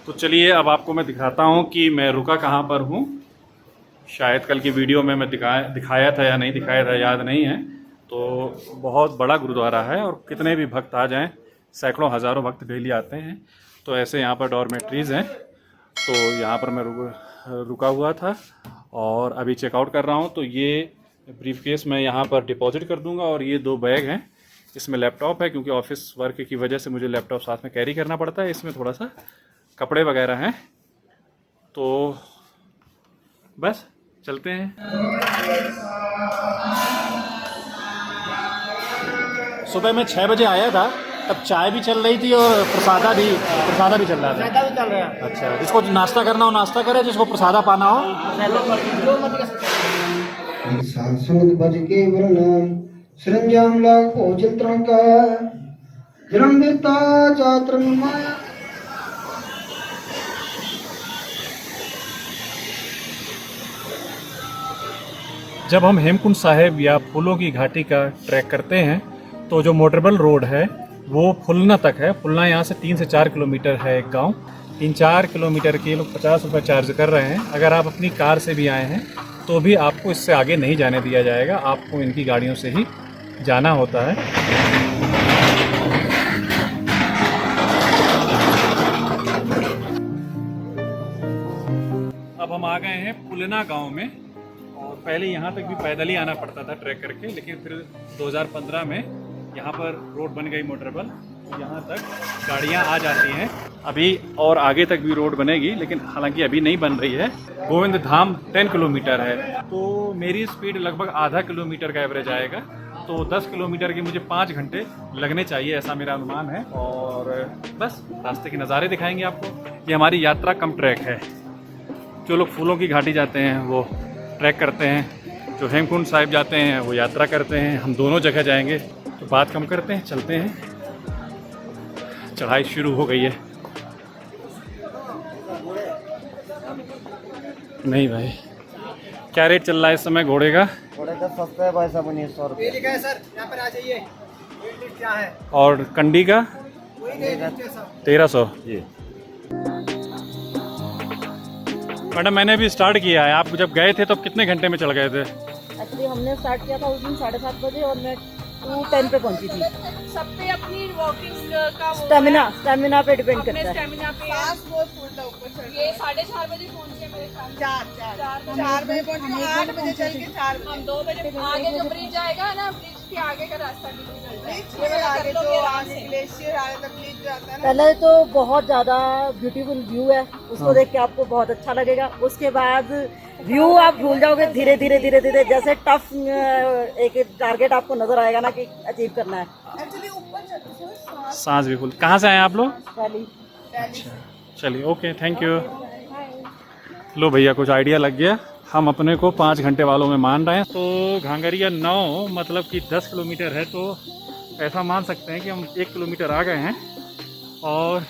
तो चलिए अब आपको मैं दिखाता हूँ कि मैं रुका कहाँ पर हूँ। शायद कल की वीडियो में मैं दिखाया था या नहीं दिखाया था, याद नहीं है। तो बहुत बड़ा गुरुद्वारा है और कितने भी भक्त आ जाएं, सैकड़ों हज़ारों भक्त डेली आते हैं। तो ऐसे यहाँ पर डॉर्मेट्रीज़ हैं। तो यहाँ पर मैं रुका हुआ था और अभी चेकआउट कर रहा हूँ। तो ये ब्रीफकेस मैं यहाँ पर डिपॉजिट कर दूँगा और ये 2 बैग हैं। इसमें लैपटॉप है क्योंकि ऑफिस वर्क की वजह से मुझे लैपटॉप साथ में कैरी करना पड़ता है। इसमें थोड़ा सा कपड़े वगैरह हैं। तो बस चलते हैं। सुबह मैं 6 बजे आया था, तब चाय भी चल रही थी और प्रसादा भी चल रहा था। अच्छा, जिसको नाश्ता करना हो नाश्ता करे, जिसको प्रसादा पाना हो। सरंजाम लाग भोजन तरंगा जन्म देता जात्र माया। जब हम हेमकुंड साहिब या फूलों की घाटी का ट्रैक करते हैं तो जो मोटरेबल रोड है वो फुलना तक है। फुलना यहाँ से 3 से 4 किलोमीटर है एक गांव। 3-4 किलोमीटर के लोग 50 रुपये चार्ज कर रहे हैं। अगर आप अपनी कार से भी आए हैं तो भी आपको इससे आगे नहीं जाने दिया जाएगा, आपको इनकी गाड़ियों से ही जाना होता है। अब हम आ गए हैं फुलना गांव में और पहले यहाँ तक भी पैदल ही आना पड़ता था ट्रैक करके, लेकिन फिर 2015 में यहाँ पर रोड बन गई मोटरेबल। यहाँ तक गाड़ियाँ आ जाती हैं। अभी और आगे तक भी रोड बनेगी, लेकिन हालांकि अभी नहीं बन रही है। गोविंद धाम 10 किलोमीटर है, तो मेरी स्पीड लगभग आधा किलोमीटर का एवरेज आएगा। तो 10 किलोमीटर के मुझे 5 घंटे लगने चाहिए, ऐसा मेरा अनुमान है। और बस रास्ते के नज़ारे दिखाएंगे आपको। ये हमारी यात्रा कम ट्रैक है। जो लोग फूलों की घाटी जाते हैं वो ट्रैक करते हैं, जो हेमकुंड साहिब जाते हैं वो यात्रा करते हैं। हम दोनों जगह जाएंगे, तो बात कम करते हैं, चलते हैं। चढ़ाई शुरू हो गई है। नहीं भाई, क्या रेट चल रहा है इस समय घोड़े का? घोड़े का सस्ता है भाई साहब, 1900 रुपये है सर। यहाँ पर आ जाइए। क्या है? और कंडी का 1300 जी। मैडम मैंने भी स्टार्ट किया है। आप जब गए थे तब कितने घंटे में चढ़ गए थे? एक्चुअली हमने स्टार्ट किया था उस दिन 7:30 बजे और मैं 2:10 पे पहुंची थी। सब पे अपनी वॉकिंग का स्टेमिना पे डिपेंड करता है। स्टेमिना पे ये 4:30 बजे पहुंचे मेरे साथ। 4 बजे पहुंचे, 8 बजे चल के 4 बजे। हम 2 बजे आगे जो ब्रिज जाएगा ना, ब्रिज के आगे का रास्ता पहले तो बहुत ज़्यादा ब्यूटीफुल व्यू है, उसको देख के आपको बहुत अच्छा लगेगा। उसके बाद व्यू आप भूल जाओगे धीरे धीरे धीरे धीरे, जैसे टफ एक टारगेट आपको नजर आएगा ना कि अचीव करना है। सांस भी फुल। कहाँ से आए आप लोग? अच्छा, चलिए ओके, थैंक यू। लो भैया, कुछ आइडिया लग गया। हम अपने को 5 घंटे वालों में मान रहे हैं। तो घांगरिया 9 मतलब कि 10 किलोमीटर है, तो ऐसा मान सकते हैं कि हम 1 किलोमीटर आ गए हैं और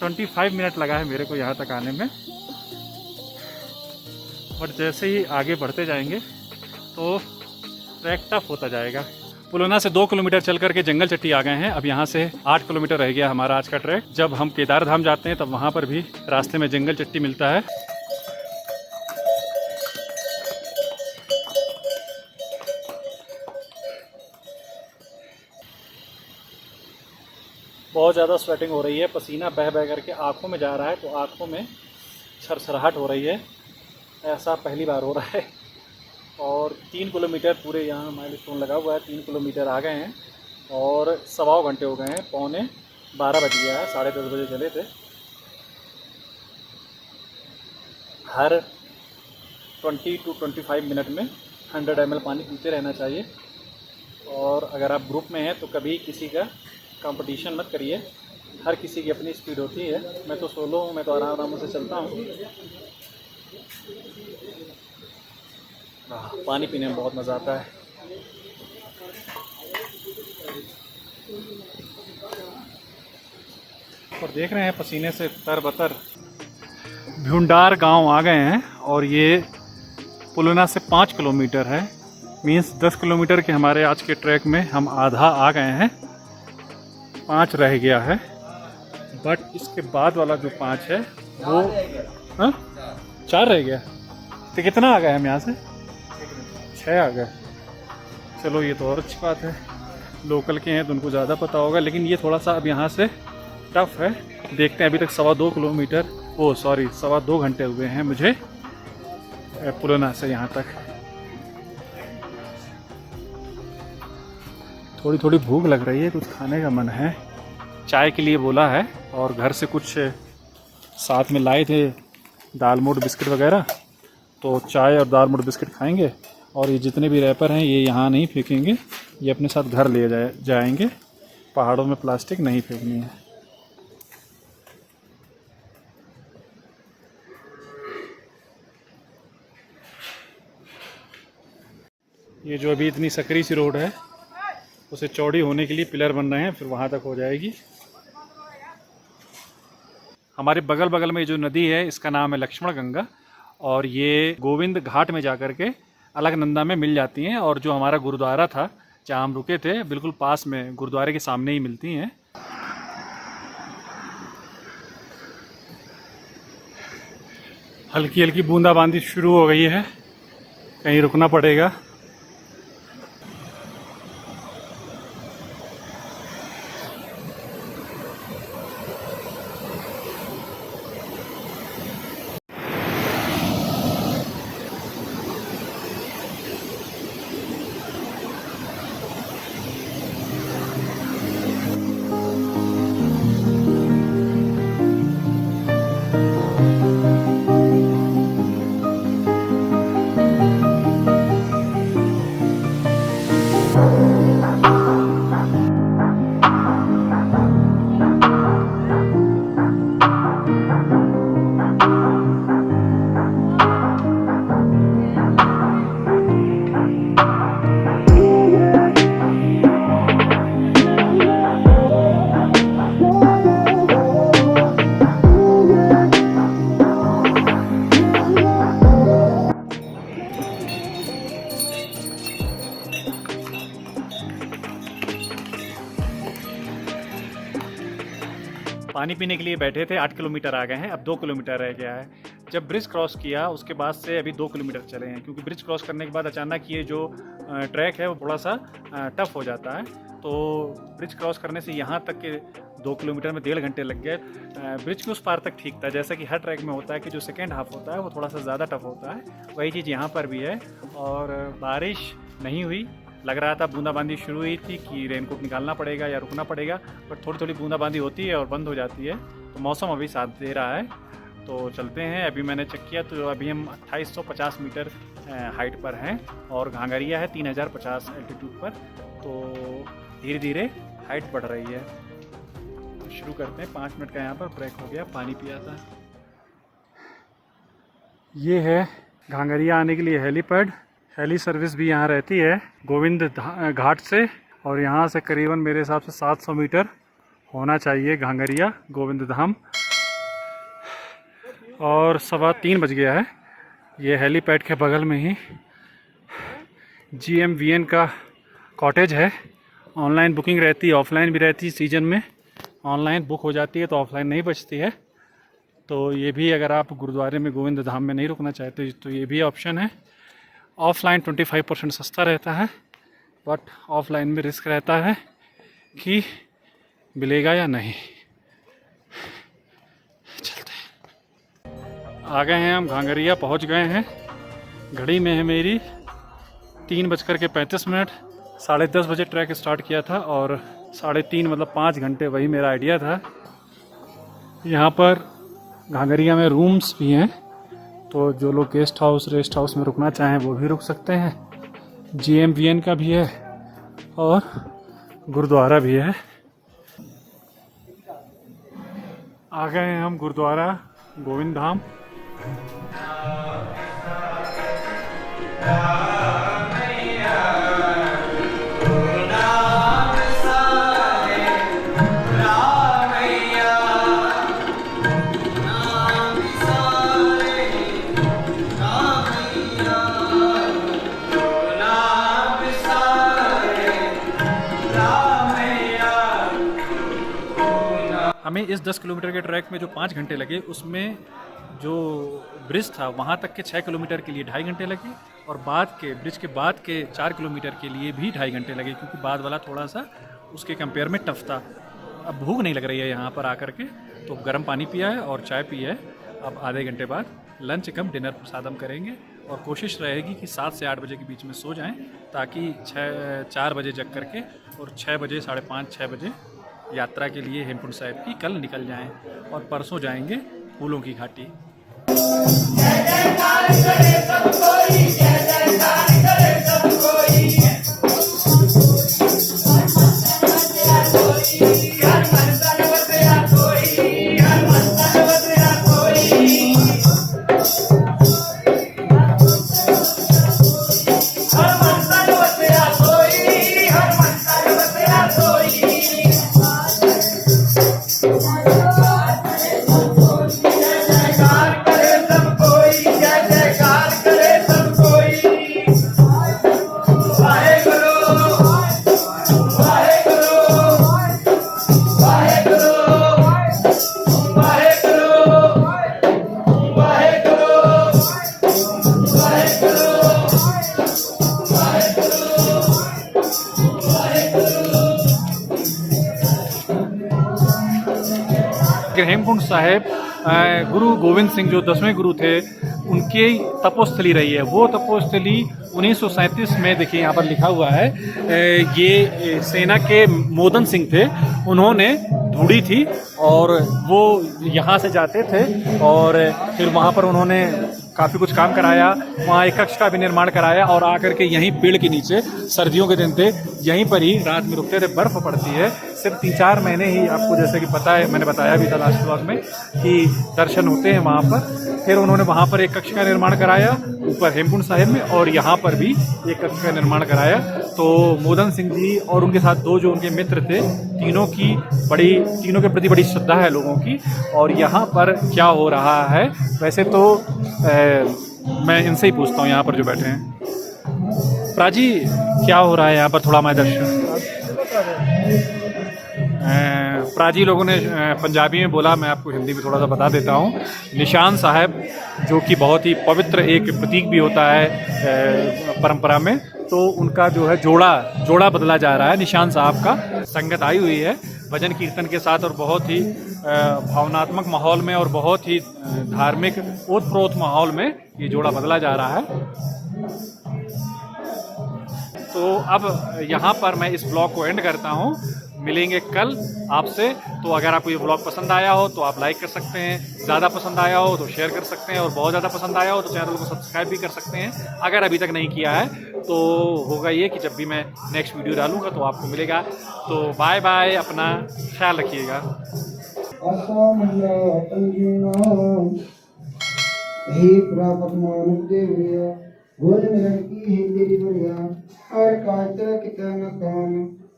25 मिनट लगा है मेरे को यहाँ तक आने में। बट जैसे ही आगे बढ़ते जाएंगे तो ट्रैक टफ होता जाएगा। पुलोना से 2 किलोमीटर चल करके जंगल चट्टी आ गए हैं। अब यहाँ से 8 किलोमीटर रह गया हमारा आज का ट्रैक। जब हम केदार धाम जाते हैं तब वहाँ पर भी रास्ते में जंगल चट्टी मिलता है। बहुत ज़्यादा स्वेटिंग हो रही है, पसीना बह बह करके आँखों में जा रहा है, तो आँखों में छरछराहट हो रही है। ऐसा पहली बार हो रहा है। और 3 किलोमीटर पूरे यहाँ माइलस्टोन लगा हुआ है, 3 किलोमीटर आ गए हैं और 1.25 घंटे हो गए हैं। 11:15 बज गया है, 10:30 बजे चले थे। हर 20 to 25 मिनट में 100 ml पानी पीते रहना चाहिए। और अगर आप ग्रुप में हैं तो कभी किसी का कंपटीशन मत करिए, हर किसी की अपनी स्पीड होती है। मैं तो सोलो हूँ, मैं तो आराम से चलता हूँ। पानी पीने में बहुत मज़ा आता है। और देख रहे हैं पसीने से तरबतर भ्यूंडार गांव आ गए हैं और ये पुलना से 5 किलोमीटर है। मीन्स 10 किलोमीटर के हमारे आज के ट्रैक में हम आधा आ गए हैं, 5 रह गया है। बट इसके बाद वाला जो 5 है वो 4 रह गया। तो कितना आ गए हम यहाँ से? 6 आ गए। चलो ये तो और अच्छी बात है, लोकल के हैं तो उनको ज़्यादा पता होगा। लेकिन ये थोड़ा सा अब यहाँ से टफ है। देखते हैं, अभी तक 2.25 किलोमीटर 2.25 घंटे हुए हैं मुझे पुलना से यहाँ तक। थोड़ी थोड़ी भूख लग रही है, कुछ खाने का मन है। चाय के लिए बोला है और घर से कुछ साथ में लाए थे, दाल मोठ बिस्किट वगैरह। तो चाय और दाल मोठ बिस्किट खाएंगे और ये जितने भी रैपर हैं ये यहाँ नहीं फेंकेंगे, ये अपने साथ घर ले जाएंगे। पहाड़ों में प्लास्टिक नहीं फेंकनी है। ये जो अभी इतनी सकरी सी रोड है उसे चौड़ी होने के लिए पिलर बन रहे हैं, फिर वहाँ तक हो जाएगी। हमारे बगल बगल में जो नदी है इसका नाम है लक्ष्मण गंगा और ये गोविंद घाट में जाकर के अलकनंदा में मिल जाती हैं। और जो हमारा गुरुद्वारा था जहाँ हम रुके थे बिल्कुल पास में, गुरुद्वारे के सामने ही मिलती हैं। हल्की हल्की बूंदाबांदी शुरू हो गई है, कहीं रुकना पड़ेगा। पानी पीने के लिए बैठे थे, 8 किलोमीटर आ गए हैं, अब 2 किलोमीटर रह गया है। जब ब्रिज क्रॉस किया उसके बाद से अभी 2 किलोमीटर चले हैं, क्योंकि ब्रिज क्रॉस करने के बाद अचानक ये जो ट्रैक है वो थोड़ा सा टफ हो जाता है। तो ब्रिज क्रॉस करने से यहाँ तक के 2 किलोमीटर में 1.5 घंटे लग गए। ब्रिज के उस पार तक ठीक था, जैसा कि हर ट्रैक में होता है कि जो सेकेंड हाफ होता है वो थोड़ा सा ज़्यादा टफ होता है, वही चीज़ यहाँ पर भी है। और बारिश नहीं हुई, लग रहा था बूंदाबांदी शुरू हुई थी कि रेनकोट निकालना पड़ेगा या रुकना पड़ेगा, पर थोड़ी थोड़ी बूंदाबांदी होती है और बंद हो जाती है। तो मौसम अभी साथ दे रहा है, तो चलते हैं। अभी मैंने चेक किया तो अभी हम 2850 मीटर हाइट पर हैं और घांगरिया है 3050 एल्टीट्यूड पर। तो धीरे धीरे हाइट बढ़ रही है। तो शुरू करते हैं। 5 मिनट का यहाँ पर ब्रेक हो गया, पानी पिया था। ये है घांगरिया आने के लिए हेलीपैड। हेली सर्विस भी यहाँ रहती है गोविंद घाट से, और यहाँ से करीबन मेरे हिसाब से 700 मीटर होना चाहिए घांगरिया गोविंद धाम। और 3:15 बज गया है। ये हेलीपैड के बगल में ही GMVN का कॉटेज है। ऑनलाइन बुकिंग रहती है, ऑफलाइन भी रहती है। सीजन में ऑनलाइन बुक हो जाती है तो ऑफलाइन नहीं बचती है। तो ये भी अगर आप गुरुद्वारे में गोविंद धाम में नहीं रुकना चाहते तो ये भी ऑप्शन है। ऑफ़लाइन 25% सस्ता रहता है, बट ऑफ़लाइन में रिस्क रहता है कि मिलेगा या नहीं। चलते हैं। आ गए हैं हम घांगरिया, पहुंच गए हैं। घड़ी में है मेरी 3:35। 10:30 बजे ट्रैक स्टार्ट किया था और 3:30 मतलब 5 घंटे, वही मेरा आइडिया था। यहाँ पर घांगरिया में रूम्स भी हैं, तो जो लोग गेस्ट हाउस रेस्ट हाउस में रुकना चाहें वो भी रुक सकते हैं। GMVN का भी है और गुरुद्वारा भी है। आ गए हैं हम गुरुद्वारा गोविंद धाम। हमें इस 10 किलोमीटर के ट्रैक में जो 5 घंटे लगे, उसमें जो ब्रिज था वहाँ तक के 6 किलोमीटर के लिए 2.5 घंटे लगे, और बाद के ब्रिज के बाद के 4 किलोमीटर के लिए भी 2.5 घंटे लगे, क्योंकि बाद वाला थोड़ा सा उसके कंपेयर में टफ था। अब भूख नहीं लग रही है यहाँ पर आकर के, तो गर्म पानी पिया है और चाय पी है। अब आधे घंटे बाद लंच कम डिनर प्रसादम करेंगे, और कोशिश रहेगी कि 7 से 8 बजे के बीच में सो जाएं, ताकि 4 बजे जग करके और 6 बजे 5:30-6 बजे यात्रा के लिए हेमकुंड साहिब की कल निकल जाएं, और परसों जाएंगे फूलों की घाटी। हेमकुंड साहिब गुरु गोविंद सिंह जो 10वें गुरु थे, उनकी तपोस्थली रही है। वो तपोस्थली 1937 में, देखिए यहाँ पर लिखा हुआ है, ये सेना के मोदन सिंह थे, उन्होंने ढूंढी थी, और वो यहाँ से जाते थे और फिर वहाँ पर उन्होंने काफ़ी कुछ काम कराया। वहाँ एक कक्ष का भी निर्माण कराया, और आकर के यहीं पेड़ के नीचे सर्दियों के दिन थे, यहीं पर ही रात में रुकते थे। बर्फ़ पड़ती है, सिर्फ 3-4 महीने ही आपको, जैसे कि पता है, मैंने बताया भी था लास्ट ब्लॉग में, कि दर्शन होते हैं वहाँ पर। फिर उन्होंने वहाँ पर एक कक्ष का निर्माण कराया ऊपर हेमकुंड साहिब में, और यहाँ पर भी एक कक्ष का निर्माण कराया। तो मोदन सिंह जी और उनके साथ 2 जो उनके मित्र थे, तीनों के प्रति बड़ी श्रद्धा है लोगों की। और यहाँ पर क्या हो रहा है, वैसे तो मैं इनसे ही पूछता हूँ यहाँ पर जो बैठे हैं। प्राजी, क्या हो रहा है यहाँ पर, थोड़ा मैं दर्शन। प्राजी लोगों ने पंजाबी में बोला, मैं आपको हिंदी में थोड़ा सा बता देता हूँ। निशान साहब, जो कि बहुत ही पवित्र एक प्रतीक भी होता है परंपरा में, तो उनका जो है जोड़ा बदला जा रहा है निशान साहब का। संगत आई हुई है भजन कीर्तन के साथ, और बहुत ही भावनात्मक माहौल में और बहुत ही धार्मिक ओतप्रोत माहौल में ये जोड़ा बदला जा रहा है। तो अब यहाँ पर मैं इस ब्लॉग को एंड करता हूँ। मिलेंगे कल आपसे। तो अगर आपको ये ब्लॉग पसंद आया हो तो आप लाइक कर सकते हैं, ज़्यादा पसंद आया हो तो शेयर कर सकते हैं, और बहुत ज़्यादा पसंद आया हो तो चैनल को सब्सक्राइब भी कर सकते हैं अगर अभी तक नहीं किया है। तो होगा ये कि जब भी मैं नेक्स्ट वीडियो डालूंगा तो आपको मिलेगा। तो बाय बाय, अपना ख्याल रखिएगा।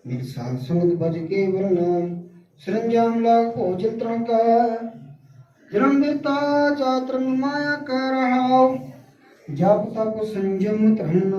मेरे साथ संगत भज के वरनाम सरंजाम लाग भोजन तरण का जन्म देता जात्र माया का रहा जब तक संयम तरण